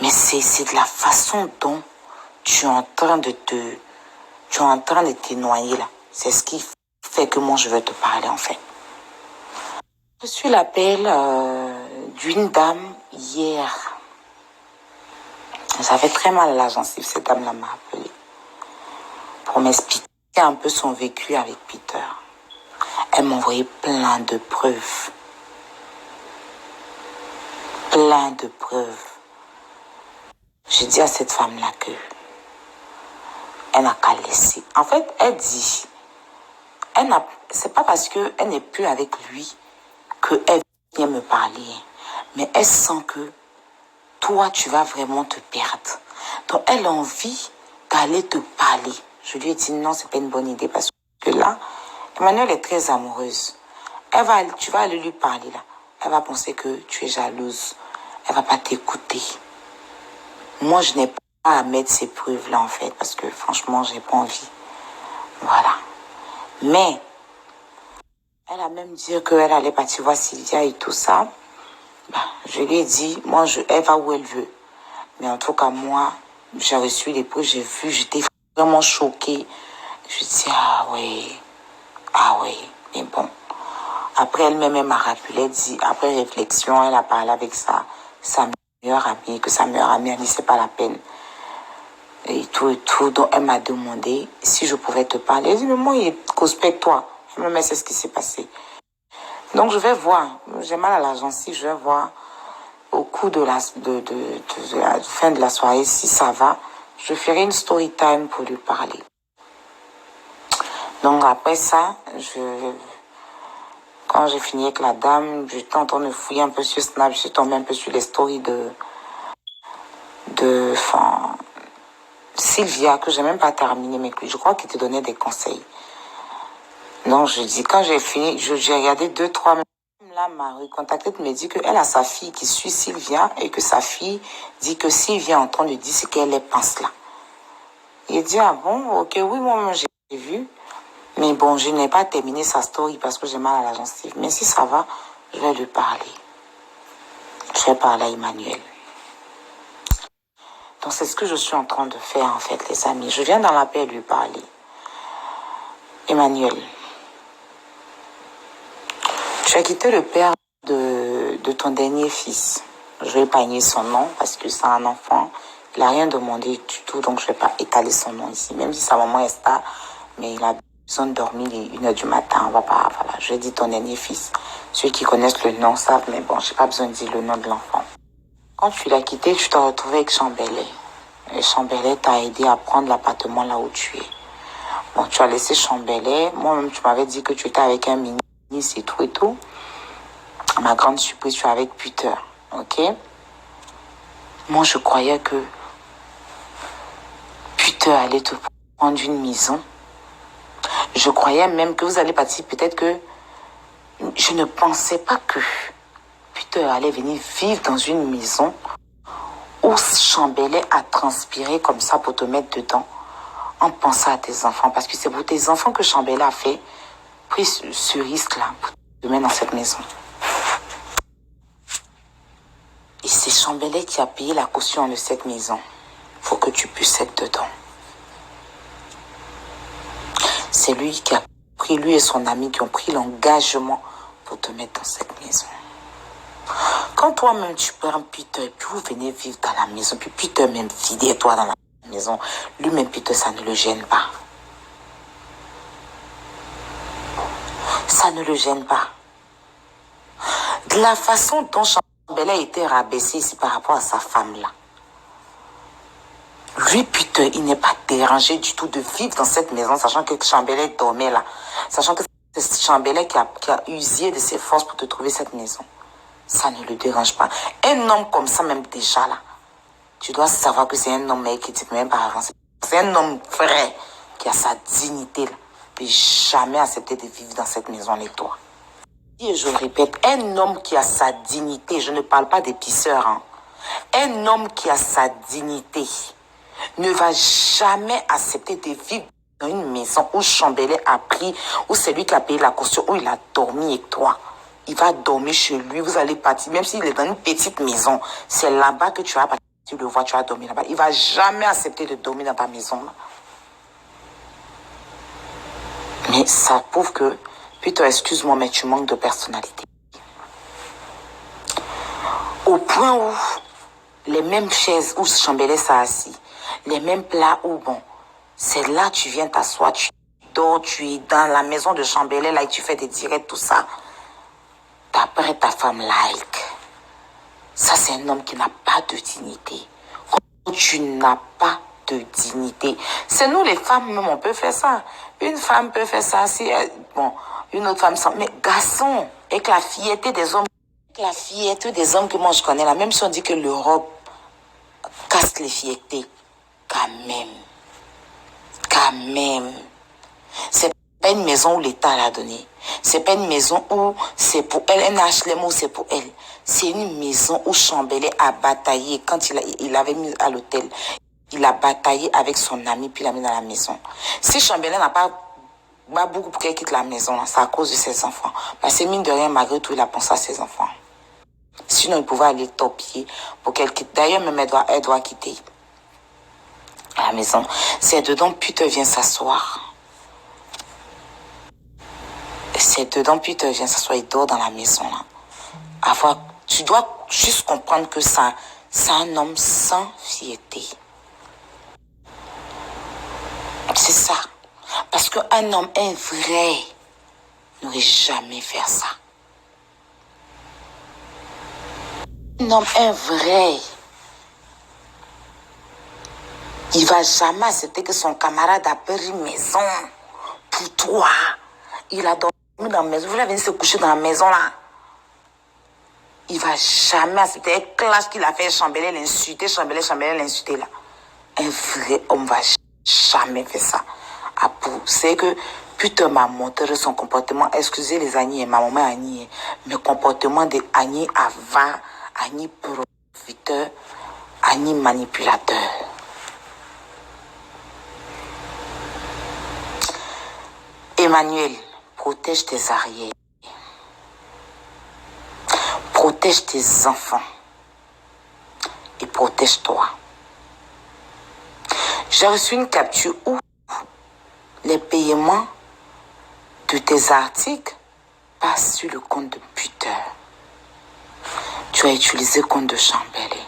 Mais c'est de la façon dont tu es en train de te noyer là. C'est ce qui fait que moi je veux te parler en fait. Je suis l'appel d'une dame hier. J'avais très mal à la gencive, cette dame-là m'a appelé pour m'expliquer un peu son vécu avec Peter. Elle m'a envoyé plein de preuves. Plein de preuves. J'ai dit à cette femme-là que elle n'a qu'à laisser. En fait, elle dit, c'est pas parce qu'elle n'est plus avec lui qu'elle vient me parler. Mais elle sent que toi, tu vas vraiment te perdre. Donc, elle a envie d'aller te parler. Je lui ai dit non, c'est pas une bonne idée parce que là, Emmanuel est très amoureuse. Tu vas aller lui parler là. Elle va penser que tu es jalouse. Elle va pas t'écouter. Moi, je n'ai pas à mettre ces preuves-là en fait parce que franchement, j'ai pas envie. Voilà. Mais, elle a même dit qu'elle allait partir voir Sylvia et tout ça. Bah, je lui ai dit, elle va où elle veut. Mais en tout cas, moi, j'ai reçu les preuves, j'ai vu, j'étais vraiment choquée. Je dis, ah oui, mais bon. Après, elle-même, elle m'a rappelé, elle dit, après réflexion, elle a parlé avec sa meilleure amie, que sa meilleure amie a dit, c'est pas la peine. Et tout. Donc, elle m'a demandé si je pouvais te parler. Elle dit, mais moi, il prospecte toi. Elle c'est ce qui s'est passé. Donc, je vais voir. J'ai mal à la gencive, je vais voir au cours de la fin de la soirée, si ça va, je ferai une story time pour lui parler. Donc après ça, quand j'ai fini avec la dame, j'étais en train de fouiller un peu sur Snap, je suis tombée un peu sur les stories de Sylvia, que j'ai même pas terminé, mais je crois qu'il te donnait des conseils. Donc je dis, quand j'ai fini, j'ai regardé 2-3 là m'a recontacté pour me dire qu'elle a sa fille qui suit Sylvia et que sa fille dit que Sylvia est en train de dire ce qu'elle pense là. Il dit, ah bon, ok, oui, moi j'ai vu. Mais bon, je n'ai pas terminé sa story parce que j'ai mal à la gencive. Mais si ça va, je vais lui parler. Je vais parler à Emmanuel. Donc c'est ce que je suis en train de faire en fait, les amis. Je viens dans la paix lui parler. Emmanuel, tu as quitté le père de ton dernier fils. Je vais épargner son nom parce que c'est un enfant. Il n'a rien demandé du tout, donc je ne vais pas étaler son nom ici. Même si sa maman est star, mais il a besoin de dormir 1h du matin. On va pas, voilà, je dis ton dernier fils. Ceux qui connaissent le nom savent, mais bon, je n'ai pas besoin de dire le nom de l'enfant. Quand tu l'as quitté, tu t'es retrouvé avec Chambellet. Et Chambellet t'a aidé à prendre l'appartement là où tu es. Bon, tu as laissé Chambellet. Moi-même, tu m'avais dit que tu étais avec un ministre et tout et tout. À ma grande surprise, tu es avec Peter. Ok? Moi, je croyais que Peter allait te prendre une maison. Je croyais même que vous allez partir. Peut-être que je ne pensais pas que Peter allait venir vivre dans une maison où Chambellet a transpiré comme ça pour te mettre dedans en pensant à tes enfants. Parce que c'est pour tes enfants que Chambellet a pris ce risque-là pour te mettre dans cette maison. Et c'est Chambellet qui a payé la caution de cette maison pour que tu puisses être dedans. C'est lui qui a pris, lui et son ami qui ont pris l'engagement pour te mettre dans cette maison. Quand toi-même tu prends Peter et puis vous venez vivre dans la maison, puis Peter même vider toi dans la maison, lui-même Peter, ça ne le gêne pas. Ça ne le gêne pas. De la façon dont Chambellet a été rabaissé ici par rapport à sa femme-là. Lui, Peter, il n'est pas dérangé du tout de vivre dans cette maison, sachant que Chambellet dormait là. Sachant que c'est Chambellet qui a usé de ses forces pour te trouver cette maison. Ça ne le dérange pas. Un homme comme ça, même déjà là, tu dois savoir que c'est un homme qui ne peut même pas avancer. C'est un homme vrai qui a sa dignité là. Il ne peut jamais accepter de vivre dans cette maison avec toi. Et je répète, un homme qui a sa dignité, je ne parle pas des pisseurs, hein. Un homme qui a sa dignité ne va jamais accepter de vivre dans une maison où Chambellet a pris, où c'est lui qui a payé la caution, où il a dormi avec toi. Il va dormir chez lui, vous allez partir, même s'il est dans une petite maison, c'est là-bas que tu vas partir Tu le vois, tu as dormi là-bas. Il ne va jamais accepter de dormir dans ta maison. Là. Mais ça prouve que, putain, excuse-moi, mais tu manques de personnalité. Au point où les mêmes chaises où Chambellet s'est assis, les mêmes plats où, bon, c'est là tu viens t'asseoir, tu dors, tu es dans la maison de Chambellet, là, et tu fais des directs, tout ça. D'après ta femme like. Ça, c'est un homme qui n'a pas de dignité. Quand tu n'as pas de dignité. C'est nous, les femmes, même, on peut faire ça. Une femme peut faire ça si, bon, une autre femme sans. Mais garçon, avec la fierté des hommes, la fierté des hommes que moi je connais, là, même si on dit que l'Europe casse les fiertés, quand même. Quand même. C'est pas une maison où l'État l'a donné. C'est pas une maison où c'est pour elle. Un HLM où c'est pour elle. C'est une maison où Chambellet a bataillé. Quand il avait mis à l'hôtel, il a bataillé avec son ami, puis il l'a mis dans la maison. Si Chambellet n'a pas beaucoup pour qu'elle quitte la maison, c'est à cause de ses enfants. Parce que mine de rien, malgré tout, il a pensé à ses enfants. Sinon, il pouvait aller topier pour qu'elle quitte. D'ailleurs, même elle doit quitter à la maison. C'est dedans, putain, vient s'asseoir. C'est dedans, putain, vient s'asseoir, il dort dans la maison. Là. Tu dois juste comprendre que ça, c'est un homme sans fierté. C'est ça. Parce qu'un homme, un vrai, n'aurait jamais fait ça. Un homme, un vrai, il va jamais accepter que son camarade a pris une maison pour toi. Il a dormi dans la maison. Vous l'avez venu se coucher dans la maison là. Il va jamais accepter. Un clash qu'il a fait, Chambellet l'insulter, Chambellet l'insulter là. Un vrai homme va jamais faire ça. C'est que putain m'a montré son comportement. Excusez les Agnies, ma maman Agnie. Mais comportement de Agnie avant, Agnie profiteur, Agnie manipulateur. Emmanuel, protège tes arrières. Protège tes enfants. Et protège-toi. J'ai reçu une capture où les paiements de tes articles passent sur le compte de buteur. Tu as utilisé le compte de Chambellet.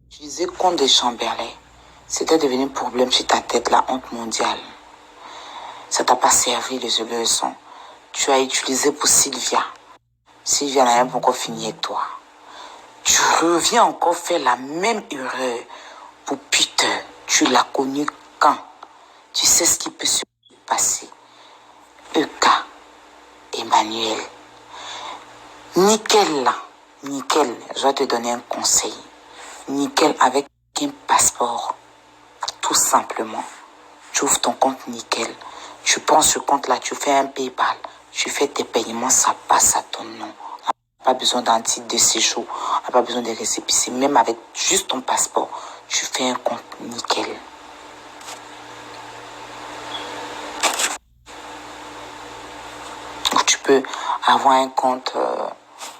Utiliser le compte de Chambellet, c'était devenu un problème sur ta tête, la honte mondiale. Ça t'a pas servi les leçons. Tu as utilisé pour Sylvia. Sylvia n'a même pas encore fini avec toi. Tu reviens encore faire la même erreur pour Peter. Tu l'as connu quand? Tu sais ce qui peut se passer. Euka, Emmanuel. Nickel là. Nickel, je vais te donner un conseil. Nickel avec un passeport. Tout simplement. Tu ouvres ton compte Nickel. Tu prends ce compte-là, tu fais un PayPal. Tu fais tes paiements, ça passe à ton nom. Pas besoin d'un titre de séjour. Pas besoin de récépissé. Même avec juste ton passeport, tu fais un compte Nickel. Ou tu peux avoir un compte,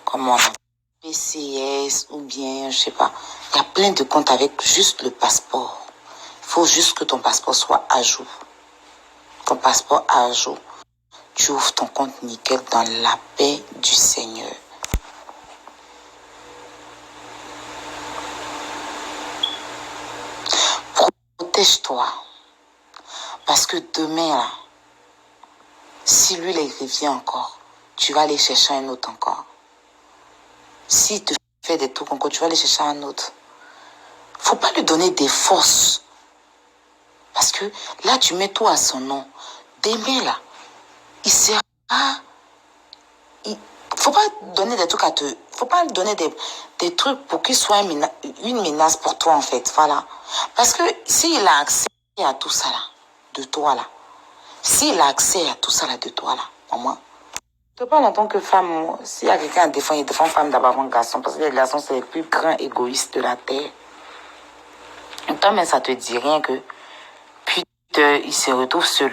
comment on appelle, PCS ou bien, je sais pas. Il y a plein de comptes avec juste le passeport. Il faut juste que ton passeport soit à jour. Ton passeport à jour. Tu ouvres ton compte Nickel dans la paix du Seigneur. Protège-toi. Parce que demain, là, si lui, il revient encore, tu vas aller chercher un autre encore. S'il te fait des trucs encore, tu vas aller chercher un autre. Faut pas lui donner des forces. Parce que là, tu mets tout à son nom. Demain, là, il sera... Faut pas donner des trucs faut pas lui donner des trucs pour qu'il soit une menace pour toi, en fait. Voilà. Parce que s'il a accès à tout ça, là, de toi, là, s'il a accès à tout ça, là, de toi, là, pour moi, je te parle en tant que femme, s'il y a quelqu'un à défendre, il défend femme d'abord avant garçon. Parce que les garçons, c'est les plus grands égoïstes de la terre. Toi, mais ça te dit rien que, putain, il se retrouve seul.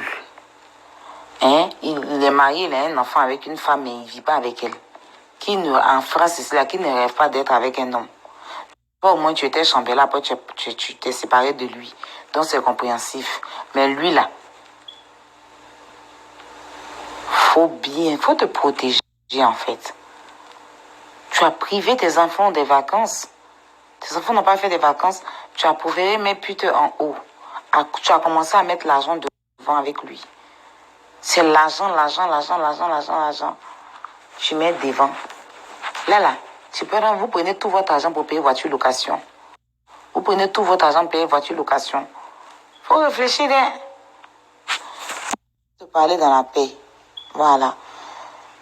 Hein? Il est marié, il a un enfant avec une femme, mais il ne vit pas avec elle. En France, c'est là, qui ne rêve pas d'être avec un homme. Toi, au moins, tu étais chambellan, après, tu t'es séparé de lui. Donc, c'est compréhensif. Mais lui, là, faut te protéger, en fait. Tu as privé tes enfants des vacances. Tes enfants n'ont pas fait des vacances. Tu as préféré mettre plutôt en haut. Tu as commencé à mettre l'argent devant avec lui. C'est l'argent. Tu mets devant. Là, vous prenez tout votre argent pour payer voiture location. Vous prenez tout votre argent pour payer voiture location. Faut réfléchir, hein. Te parler dans la paix. Voilà.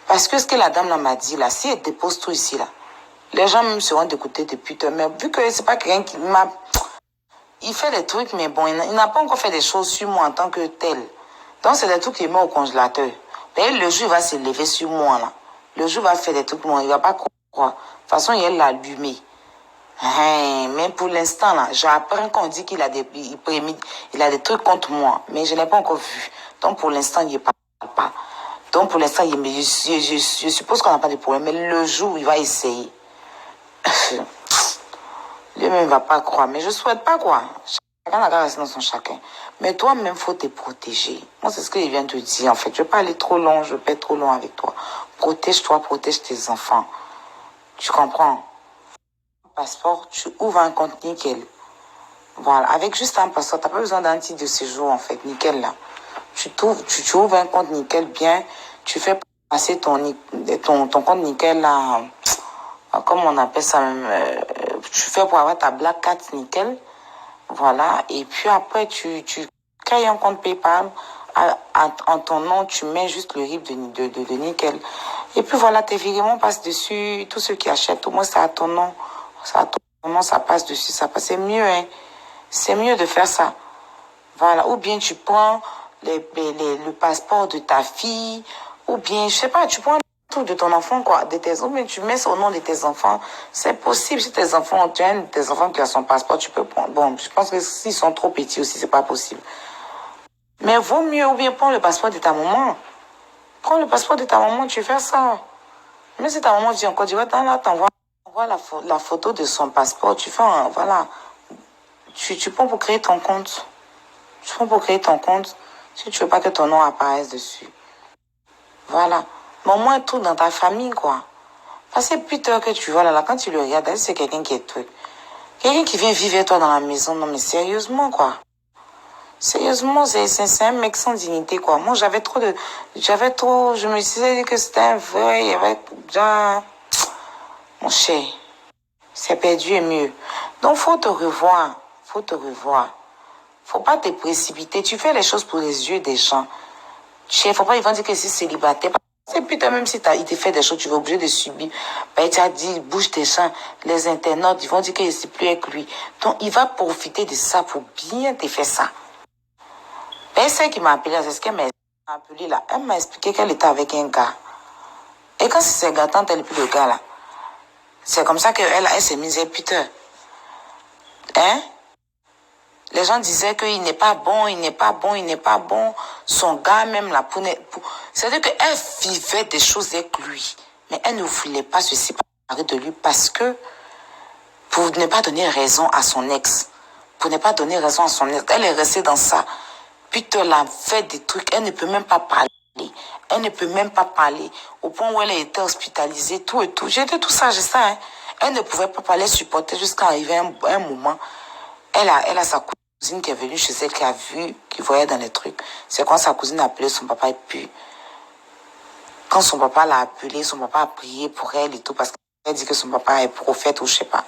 Parce que ce que la dame là m'a dit, là, si elle dépose tout ici, là, les gens même seront d'écouter depuis tôt. Mais vu que c'est pas quelqu'un qui m'a... Il fait des trucs, mais bon, il n'a pas encore fait des choses sur moi en tant que tel. Donc, c'est des trucs qu'il met au congélateur. Mais le jour, il va se lever sur moi, là. Le jour, il va faire des trucs, moi, il va pas croire. De toute façon, il l'a allumé. Mais pour l'instant, là, j'apprends qu'on dit qu'il a il a des trucs contre moi. Mais je n'ai pas encore vu. Donc, pour l'instant, il ne parle pas. Donc, pour l'instant, je suppose qu'on n'a pas de problème. Mais le jour où il va essayer, lui-même ne va pas croire. Mais je ne souhaite pas quoi. Chacun a qu'à rester dans son chacun. Mais toi-même, il faut te protéger. Moi, c'est ce que je viens de te dire, en fait. Je ne veux pas aller trop long. Je ne veux pas être trop long avec toi. Protège-toi, protège tes enfants. Tu comprends? Passeport, tu ouvres un compte nickel. Voilà, avec juste un passeport, tu n'as pas besoin d'un titre de séjour, en fait, nickel, là. Tu ouvres un compte nickel bien, tu fais passer ton compte nickel, là, comme on appelle ça, tu fais pour avoir ta Black Card nickel, voilà, et puis après, tu crées un compte PayPal, en ton nom, tu mets juste le RIB de nickel. Et puis voilà, tes virements passent dessus, tous ceux qui achètent, au moins c'est à ton nom. Ça, ça passe dessus, ça passe. C'est mieux, hein. C'est mieux de faire ça. Voilà. Ou bien tu prends le passeport de ta fille, ou bien, je sais pas, tu prends le truc de ton enfant, quoi, ou bien tu mets ça au nom de tes enfants. C'est possible. Si tes enfants, tu as un de tes enfants qui a son passeport, tu peux prendre. Bon, je pense que s'ils sont trop petits aussi, c'est pas possible. Mais vaut mieux, ou bien prends le passeport de ta maman. Prends le passeport de ta maman, tu fais ça. Mais si ta maman vient encore, tu vas t'envoies la photo de son passeport, tu fais voilà. Tu prends pour créer ton compte. Tu prends pour créer ton compte si tu veux pas que ton nom apparaisse dessus. Voilà. Mais au moins tout dans ta famille, quoi. Parce que plus tard que tu vois là, quand tu le regardes, c'est quelqu'un qui est truc. Quelqu'un qui vient vivre avec toi dans la maison. Non, mais sérieusement, quoi. Sérieusement, c'est un mec sans dignité, quoi. Moi, je me disais que c'était un vrai, il y avait déjà, mon cher, c'est perdu et mieux. Donc, faut te revoir. Faut te revoir. Faut pas te précipiter. Tu fais les choses pour les yeux des gens. Faut pas, ils vont dire que c'est célibataire. C'est putain, même si il te fait des choses, tu vas obligé de subir. Ben, tu as dit, bouge tes gens. Les internautes, ils vont dire que c'est plus avec lui. Donc, il va profiter de ça pour bien te faire ça. Ben, celle qui m'a appelé, c'est ce qu'elle m'a appelé là. Elle m'a expliqué qu'elle était avec un gars. Et quand c'est gars, tant elle n'est plus le gars là. C'est comme ça qu'elle s'est mise, putain. Hein? Les gens disaient qu'il n'est pas bon, il n'est pas bon, il n'est pas bon. Son gars même là, c'est-à-dire qu'elle vivait des choses avec lui. Mais elle ne voulait pas se séparer de lui parce que, pour ne pas donner raison à son ex. Pour ne pas donner raison à son ex. Elle est restée dans ça. Putain, elle a fait des trucs, elle ne peut même pas parler. Elle ne peut même pas parler. Au point où elle a été hospitalisée, tout et tout. J'ai dit tout ça, j'ai ça, hein. Elle ne pouvait pas parler, supporter jusqu'à arriver un moment. Elle a sa cousine qui est venue chez elle, qui a vu, qui voyait dans les trucs. C'est quand sa cousine a appelé son papa et puis, quand son papa l'a appelé, son papa a prié pour elle et tout, parce qu'elle dit que son papa est prophète ou je sais pas.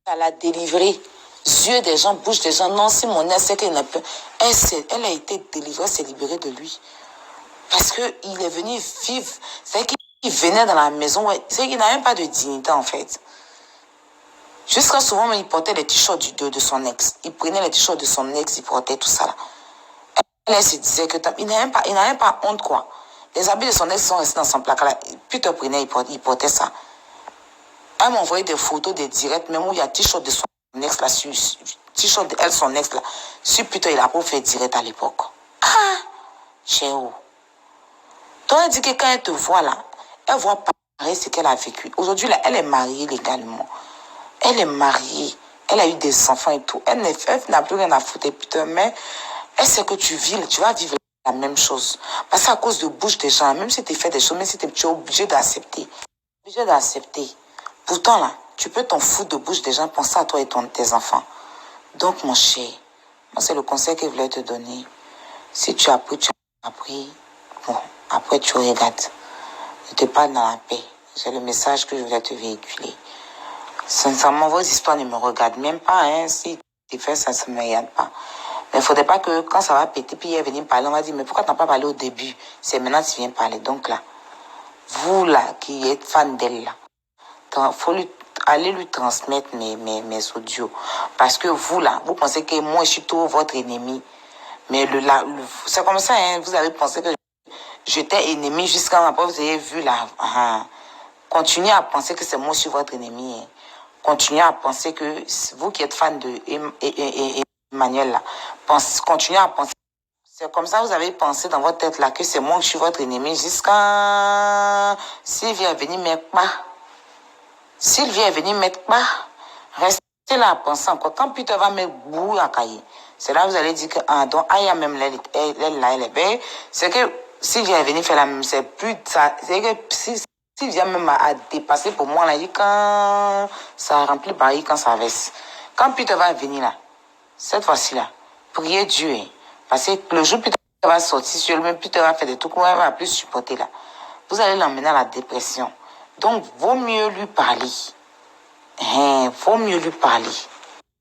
Elle a délivré. Yeux des gens, bouche des gens. Non, si mon ex sait qu'elle n'a pas. Elle a été délivrée, s'est libérée de lui. Parce qu'il est venu vivre. C'est qu'il venait dans la maison. Ouais, c'est qu'il n'a même pas de dignité, en fait. Jusqu'à souvent, il portait les t-shirts de son ex. Il prenait les t-shirts de son ex, il portait tout ça là. Elle se disait que il n'a même pas honte, quoi. Les habits de son ex sont restés dans son placard là. Puis te prenait, il portait ça. Elle m'a envoyé des photos, des directs, même où il y a t-shirt de son ex là, t-shirt de elle, son ex là. Sur putain, il a pas fait direct à l'époque. Ah, chez où? Donc elle dit que quand elle te voit là, elle voit pareil ce qu'elle a vécu. Aujourd'hui là, elle est mariée légalement. Elle est mariée. Elle a eu des enfants et tout. Elle n'a plus rien à foutre. Et putain, mais elle sait que tu vas vivre la même chose. Parce qu'à cause de bouche des gens, même si tu fais des choses, même si tu es obligé d'accepter. Obligé d'accepter. Pourtant, là, tu peux t'en foutre de bouche des gens, penser à toi et tes enfants. Donc, mon cher, moi, c'est le conseil que je voulais te donner. Si tu as appris, tu as appris. Bon, après, tu regardes. Je te parle dans la paix. C'est le message que je voulais te véhiculer. Sincèrement, vos histoires ne me regardent même pas. Hein. Si tu fais ça, ça ne me regarde pas. Mais il ne faudrait pas que quand ça va péter, puis elle venir parler, on va dire, mais pourquoi tu n'as pas parlé au début? C'est maintenant que tu viens parler. Donc là, vous là, qui êtes fan d'elle là, il faut aller lui transmettre mes audios. Parce que vous là, vous pensez que moi je suis tout votre ennemi. Mais c'est comme ça, hein, vous avez pensé que j'étais ennemi jusqu'à après vous avez vu là. Continuez à penser que c'est moi je suis votre ennemi. Hein. Continuez à penser que vous qui êtes fan de Emmanuel là, continuez à penser. C'est comme ça que vous avez pensé dans votre tête là que c'est moi que je suis votre ennemi jusqu'à Sylvie est venue mettre pas. Sylvie est venue mettre pas. Restez là à penser encore. Quand Peter va mettre bout à cahier, c'est là que vous allez dire que donc Aya même elle est belle. C'est que Sylvie est venue faire la même. C'est plus ça. C'est que Sylvie même a dépassé pour moi là. Quand ça remplit Paris, quand ça verse. Quand Peter va venir là, cette fois-ci là, priez Dieu. Hein. Parce que le jour Peter va sortir sur lui-même, Peter va faire des trucs qu'on va plus supporter là. Vous allez l'emmener à la dépression. Donc, vaut mieux lui parler. Vaut mieux lui parler.